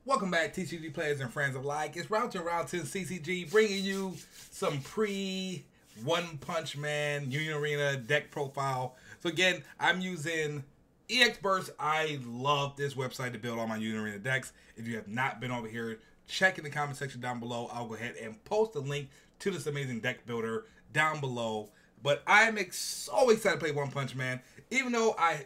Welcome back, TCG players and friends alike. It's Ryotin CCG bringing you some pre-One Punch Man Union Arena deck profile. So again, I'm using ESPER. I love this website to build all my Union Arena decks. If you have not been over here, check in the comment section down below. I'll go ahead and post a link to this amazing deck builder down below. But I'm so excited to play One Punch Man, even though I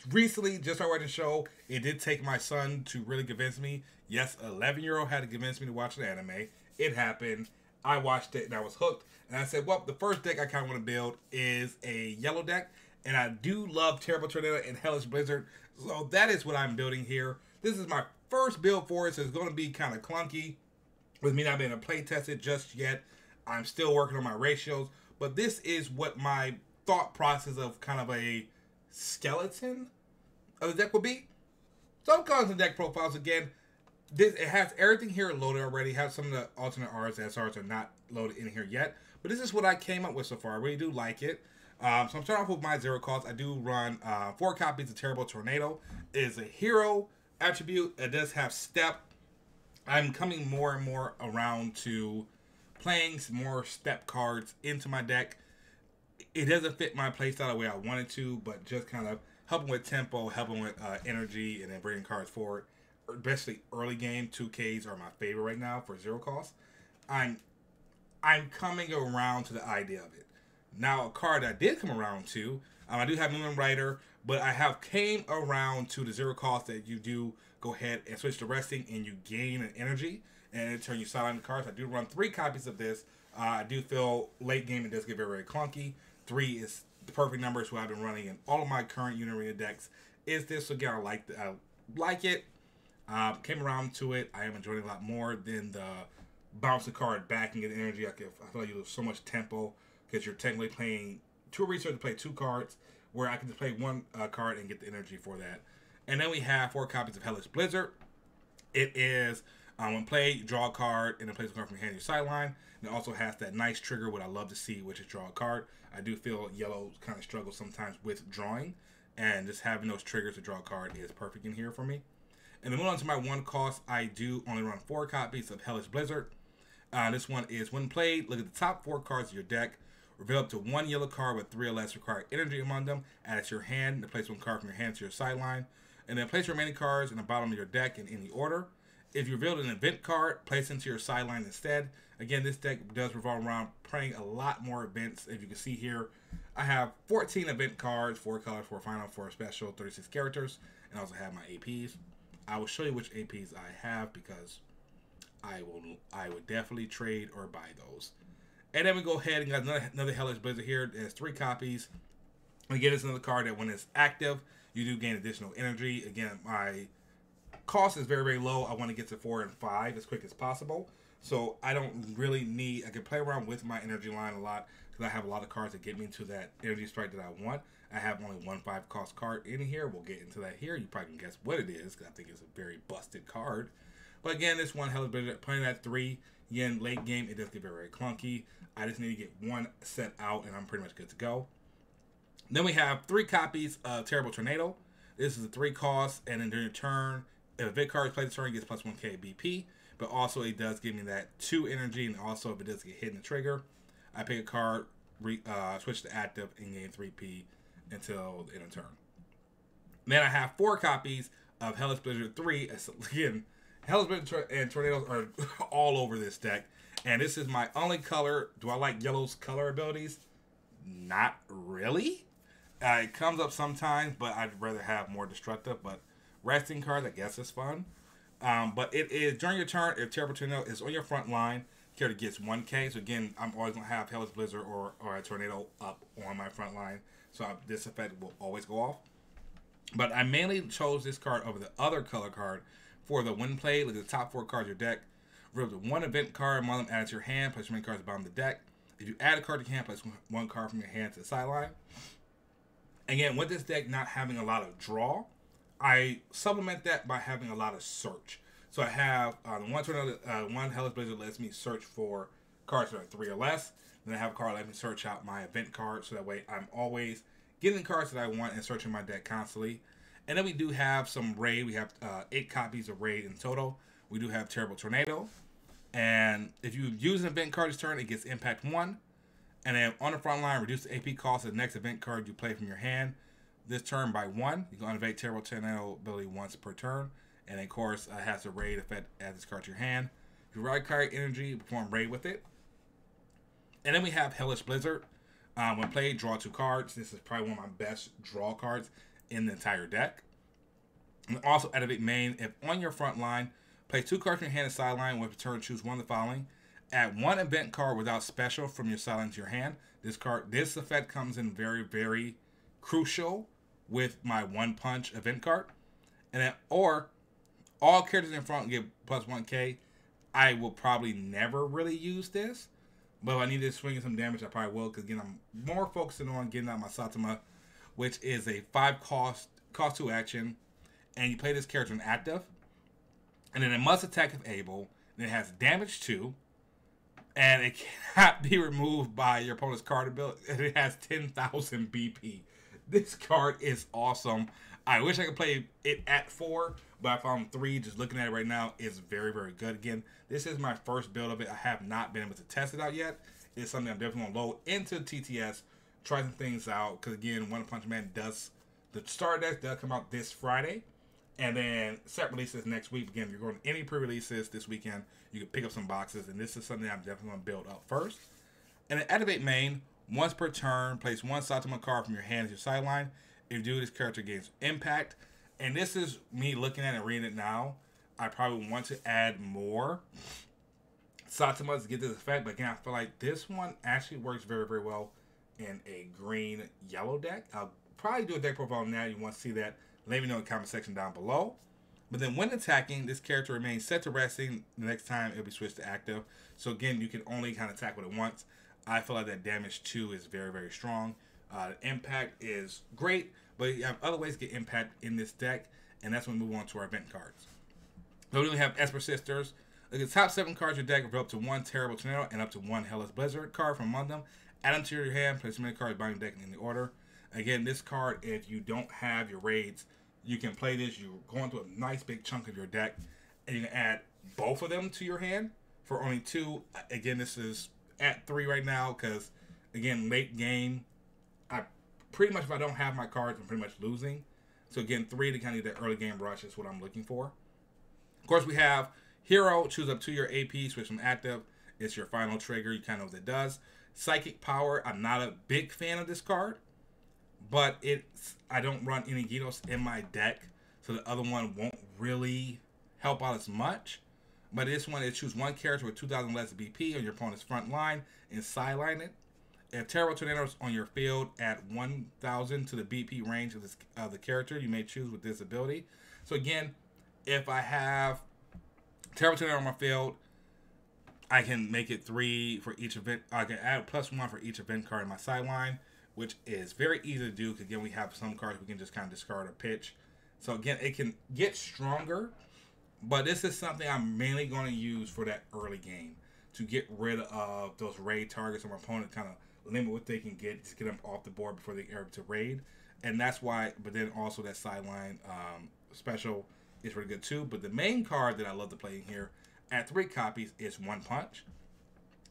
recently just started watching the show. It did take my son to really convince me. Yes, 11-year-old had to convince me to watch the anime. It happened. I watched it and I was hooked. And I said, well, the first deck I kind of want to build is a yellow deck. And I do love Terrible Tornado and Hellish Blizzard. So that is what I'm building here. This is my first build for it, so it's going to be kind of clunky with me not being able to play test it just yet. I'm still working on my ratios. But this is what my thought process of kind of a skeleton of the deck will be. So I'm calling some deck profiles again. It has everything here loaded already. Have some of the alternate R's and SRs are not loaded in here yet. But this is what I came up with so far. I really do like it. So I'm starting off with my zero cost. I do run 4 copies of Terrible Tornado. It is a hero attribute. It does have step. I'm coming more and more around to playing some more step cards into my deck. It doesn't fit my playstyle the way I wanted to, but just kind of helping with tempo, helping with energy, and then bringing cards forward. Especially early game 2Ks are my favorite right now for zero cost. I'm coming around to the idea of it. Now, a card I did come around to, I do have Moon Rider, but I have came around to the zero cost that you do go ahead and switch to resting and you gain an energy and in turn you silent cards. I do run 3 copies of this. I do feel late game it does get very, very clunky. 3 is the perfect number. It's what I've been running in all of my current Union Arena decks. Is this, so again, I like it. Came around to it. I am enjoying it a lot more than the bounce the card back and get energy. I feel like you lose so much tempo because you're technically playing 2 research to play 2 cards, where I can just play 1 card and get the energy for that. And then we have 4 copies of Hellish Blizzard. It is when played, draw a card and then place a card from your hand to your sideline. And it also has that nice trigger, what I love to see, which is draw a card. I do feel yellow kind of struggles sometimes with drawing, and just having those triggers to draw a card is perfect in here for me. And then moving on to my 1 cost, I do only run 4 copies of Hellish Blizzard. This one is when played, look at the top 4 cards of your deck. Reveal up to 1 yellow card with 3 or less required energy among them. Add it to your hand and place 1 card from your hand to your sideline. And then place your remaining cards in the bottom of your deck in any order. If you revealed an event card, place it into your sideline instead. Again, this deck does revolve around playing a lot more events. If you can see here, I have 14 event cards, 4 colors, 4 final, 4 special, 36 characters, and I also have my APs. I will show you which APs I have because I would definitely trade or buy those. And then we go ahead and got another Hellish Blizzard here. There's 3 copies. Again, it's another card that when it's active, you do gain additional energy. Again, my cost is very, very low. I want to get to 4 and 5 as quick as possible. So I don't really need, I can play around with my energy line a lot because I have a lot of cards that get me into that energy strike that I want. I have only 1 5 cost card in here. We'll get into that here. You probably can guess what it is because I think it's a very busted card. But again, this one Hellish Blizzard, playing at 3. Again, late game, it does get very, very clunky. I just need to get 1 set out and I'm pretty much good to go. Then we have 3 copies of Terrible Tornado. This is a 3 cost, and then during your turn, if a big card is played this turn, it gets plus 1k BP. But also, it does give me that 2 energy, and also if it does get hit in the trigger, I pick a card, switch to active, and gain 3p until the end of turn. Then I have 4 copies of Hellish Blizzard 3. Again, Hellish Blizzard and Tornadoes are all over this deck. And this is my only color. Do I like yellow's color abilities? Not really. It comes up sometimes, but I'd rather have more destructive. But resting cards, I guess, is fun. But it is during your turn, if Terrible Tornado is on your front line, character gets 1k. So again, I'm always going to have Hellish Blizzard or a Tornado up on my front line. So this effect will always go off. But I mainly chose this card over the other color card for the when played. Look at the top 4 cards of your deck. Reveal 1 event card, one of them added to your hand, place your main cards at the bottom of the deck. If you add a card to your hand, place 1 card from your hand to the sideline. Again, with this deck not having a lot of draw, I supplement that by having a lot of search. So I have one Hellish Blizzard lets me search for cards that are 3 or less. Then I have a card that lets me search out my event cards, so that way I'm always getting cards that I want and searching my deck constantly. And then we do have some raid. We have 8 copies of raid in total. we do have Terrible Tornado. And if you use an event card this turn, it gets impact 1. And then on the front line, reduce the AP cost of the next event card you play from your hand this turn by 1. You can activate Terrible Tornado ability once per turn. And then, of course, it has a raid effect, add this card to your hand. If you right card energy, perform raid with it. And then we have Hellish Blizzard. When played, draw 2 cards. This is probably one of my best draw cards in the entire deck. And also activate main. If on your front line, play 2 cards from your hand and sideline. When per turn, choose one of the following. Add 1 event card without special from your sideline to your hand. This effect comes in very, very crucial with my 1-punch event card. And then, or all characters in front get plus 1k. I will probably never really use this. But if I need to swing some damage, I probably will. Because again, I'm more focusing on getting out my Saitama, which is a 5 cost 2 action. And you play this character in active. And then it must attack if able. And it has damage 2. And it cannot be removed by your opponent's card ability. And it has 10,000 BP. This card is awesome. I wish I could play it at 4, but I found 3. Just looking at it right now is very, very good. Again, this is my first build of it. I have not been able to test it out yet. It's something I'm definitely going to load into TTS, try some things out. Because again, One Punch Man does, the starter deck does come out this Friday. And then set releases next week. Again, if you're going to any pre-releases this weekend, you can pick up some boxes. And this is something I'm definitely going to build up first. And then activate main. Once per turn, place 1 Saitama card from your hand as your sideline. If you do, this character gains impact. And this is me looking at it and reading it now. I probably want to add more Saitamas to get this effect. But again, I feel like this one actually works very, very well in a green-yellow deck. I'll probably do a deck profile now. You want to see that. Let me know in the comment section down below. But then when attacking, this character remains set to resting. The next time, it'll be switched to active. So again, you can only kind of attack with it once. I feel like that damage 2 is very, very strong. The impact is great, but you have other ways to get impact in this deck. And that's when we move on to our event cards. So we have ESPER Sisters. Look at the top 7 cards of your deck with up to 1 Terrible Tornado and up to 1 Hellish Blizzard card from among them. Add them to your hand. Place as many cards by your deck in the order. Again, this card, if you don't have your raids, you can play this. You're going through a nice big chunk of your deck, and you can add both of them to your hand for only 2. Again, this is at 3 right now because, again, late game, I pretty much, if I don't have my cards, I'm pretty much losing. So again, 3 to kind of get that early game rush is what I'm looking for. Of course, we have Hero. Choose up to your AP, switch from active. It's your final trigger. You kind of know what it does. Psychic Power. I'm not a big fan of this card, but I don't run any Genos in my deck, so the other one won't really help out as much. But this one, it choose 1 character with 2,000 less BP on your opponent's front line and sideline it. If Terrible Tornado is on your field, add 1,000 to the BP range of the character you may choose with this ability. So again, if I have Terrible Tornado on my field, I can make it 3 for each event. I can add +1 for each event card in my sideline, which is very easy to do because, again, we have some cards we can just kind of discard or pitch. So, again, it can get stronger, but this is something I'm mainly going to use for that early game to get rid of those raid targets on my opponent, kind of limit what they can get, just get them off the board before they are able to raid. And that's why, but then also that sideline special is really good too. But the main card that I love to play in here at 3 copies is One Punch.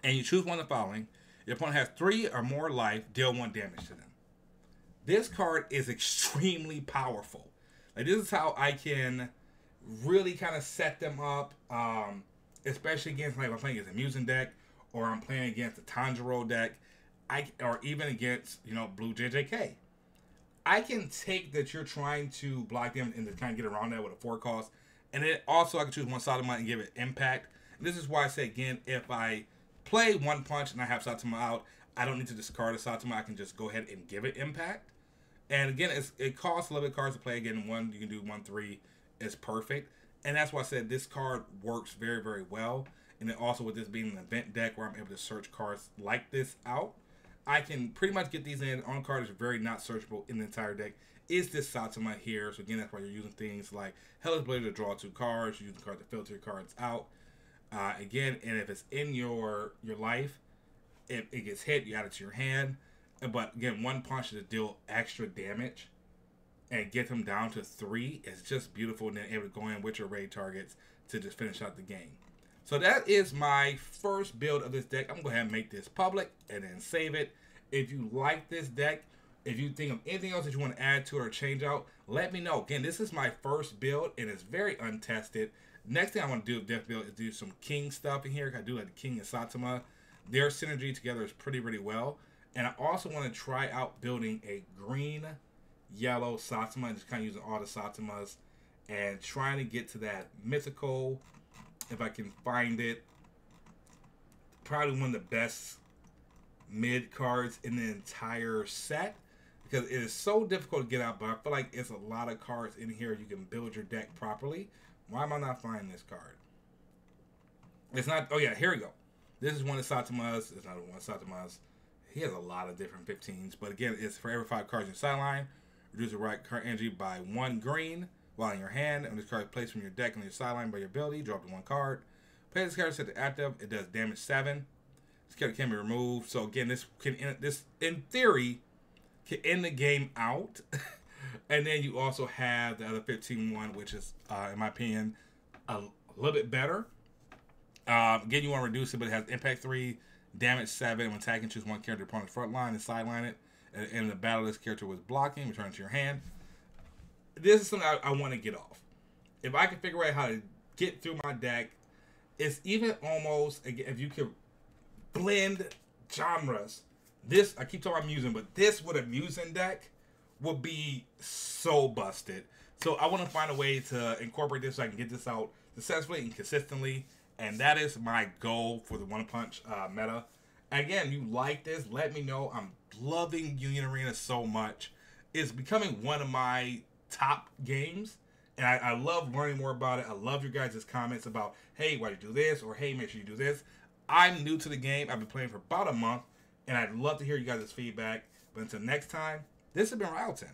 And you choose one of the following. Your opponent has 3 or more life, deal 1 damage to them. This card is extremely powerful. Like, this is how I can really kind of set them up, especially against, like, if I'm playing against a Musin deck, or I'm playing against a Tanjiro deck, or even against, you know, Blue JJK. I can take that you're trying to block them and to kind of get around that with a 4 cost. And then also I can choose 1 Saitama and give it impact. And this is why I say, again, if I play One Punch and I have Saitama out, I don't need to discard a Saitama. I can just go ahead and give it impact. And again, it costs a little bit of cards to play. Again, you can do 1/3 is perfect. And that's why I said this card works very, very well. And then also with this being an event deck where I'm able to search cards like this out, I can pretty much get these in. On card is very not searchable in the entire deck. Is this Saitama here? So again, that's why you're using things like Hellish Blade to draw 2 cards. You're using cards to filter your cards out. Again, and if it's in your life, if it gets hit, you add it to your hand. But again, One Punch to deal extra damage and get them down to 3 is just beautiful, and then able to go in with your raid targets to just finish out the game. So that is my first build of this deck. I'm going to go ahead and make this public and then save it. If you like this deck, if you think of anything else that you want to add to it or change out, let me know. Again, this is my first build, and it's very untested. Next thing I want to do with this build is do some King stuff in here. I do like the King and Satsuma. Their synergy together is pretty well. And I also want to try out building a green-yellow Satsuma, and just kind of using all the Satsumas and trying to get to that mythical, if I can find it, probably one of the best mid cards in the entire set, because it is so difficult to get out, but I feel like it's a lot of cards in here. You can build your deck properly. Why am I not finding this card? It's not, oh yeah, here we go. This is one of Satsuma's. It's not one of Satsuma's. He has a lot of different 15s, but again, it's for every 5 cards in your sideline. Reduce the right card energy by 1 green while in your hand, and this card is placed from your deck on your sideline by your ability. Drop the 1 card. Play this card set to active. It does damage 7. This card can be removed. So again, this in theory can end the game out. And then you also have the other 15-1, which is, in my opinion, a little bit better. Again, you want to reduce it, but it has impact 3, damage 7. When attacking, choose 1 character opponent's front line and sideline it. And in the battle, this character was blocking. Return it to your hand. This is something I want to get off. If I can figure out how to get through my deck, it's even almost, again, if you could blend genres. This, I keep talking about Musin, but this with a Musin deck would be so busted. So I want to find a way to incorporate this so I can get this out successfully and consistently. And that is my goal for the One Punch meta. And again, you like this, let me know. I'm loving Union Arena so much. It's becoming one of my top games. And I love learning more about it. I love your guys' comments about, hey, why do you do this? Or, hey, make sure you do this. I'm new to the game. I've been playing for about a month. And I'd love to hear you guys' feedback. But until next time, this has been Ryotin.